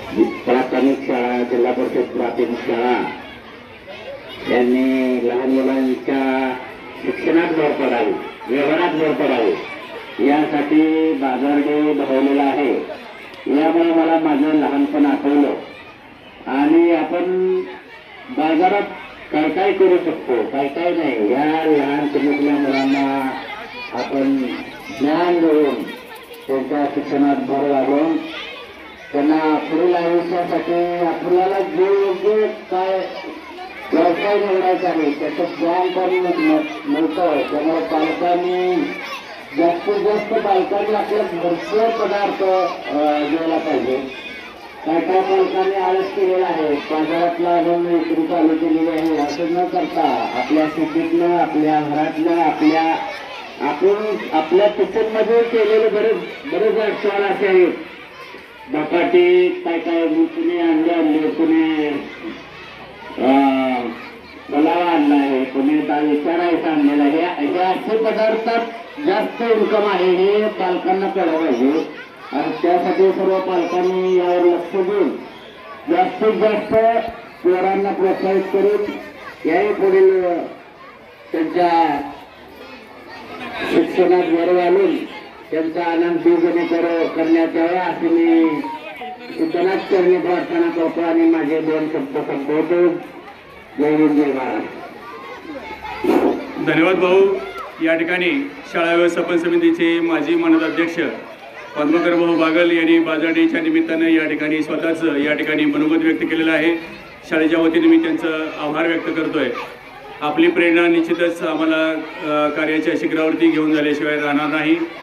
प्राथमिक शाळा, जिल्हा परिषद प्राथमिक शाळा यांनी लहान मुलांच्या शिक्षणात भर पडावी, व्यवहारात भर पडावी यासाठी बाजार डे भरवलेला आहे। यामुळे मला माझं लहानपण आठवलं आणि आपण बाजारात काय काय करू शकतो, काय काय नाही, या लहानपणीतल्या मुलांना आपण ज्ञान देऊन त्यांच्या शिक्षणात भर घालून त्यांना पुढील आयुष्यासाठी आपल्याला जे योग्य काय व्यवसाय निवडायचा आहे त्याचं ज्ञान पण मिळतं। त्यामुळे पालकांनी जास्तीत जास्त बायकांनी आपल्या घरचे पदार्थ द्यायला पाहिजे। काय काय पालकांनी आळस केलेला आहे, बाजारातला आणून विक्री चालू केलेली आहे, असं न करता आपल्या शेतीतलं, आपल्या घरातलं, आपल्या किचनमध्ये केलेले बरेच अडचण असे आहेत। बटाटे काय काय कुणी अंडे आणले, कुणी पुलाव आणला आहे, कुणी डाळीचा राईस आणलेला आहे, हे असे पदार्थात जास्त इन्कम आहे हे पालकांना कळलं पाहिजे आणि त्यासाठी सर्व पालकांनी यावर लक्ष देऊन जास्तीत जास्त पोरांना प्रोत्साहित करून याही पुढील त्यांच्या शिक्षणात भर घालून त्यांचा आनंद द्विगुणित करण्यात यावा असे मी त्यांनाच करणे प्रार्थना करतो आणि माझे दोन शब्द संपवतो। जय हिंद, जय महाराष्ट्र। धन्यवाद भाऊ। या ठिकाणी शाळा व्यवस्थापन समितीचे माजी मानद अध्यक्ष पद्मकर भाऊ बागल यांनी बाजार डेच्या निमित्तानं या ठिकाणी स्वतःच या ठिकाणी मनोगत व्यक्त केलेलं आहे। शाळेच्या वतीने मी त्यांचं आभार व्यक्त करतोय। आपली प्रेरणा निश्चितच आम्हाला कार्याच्या शिखरावरती घेऊन झाल्याशिवाय राहणार नाही।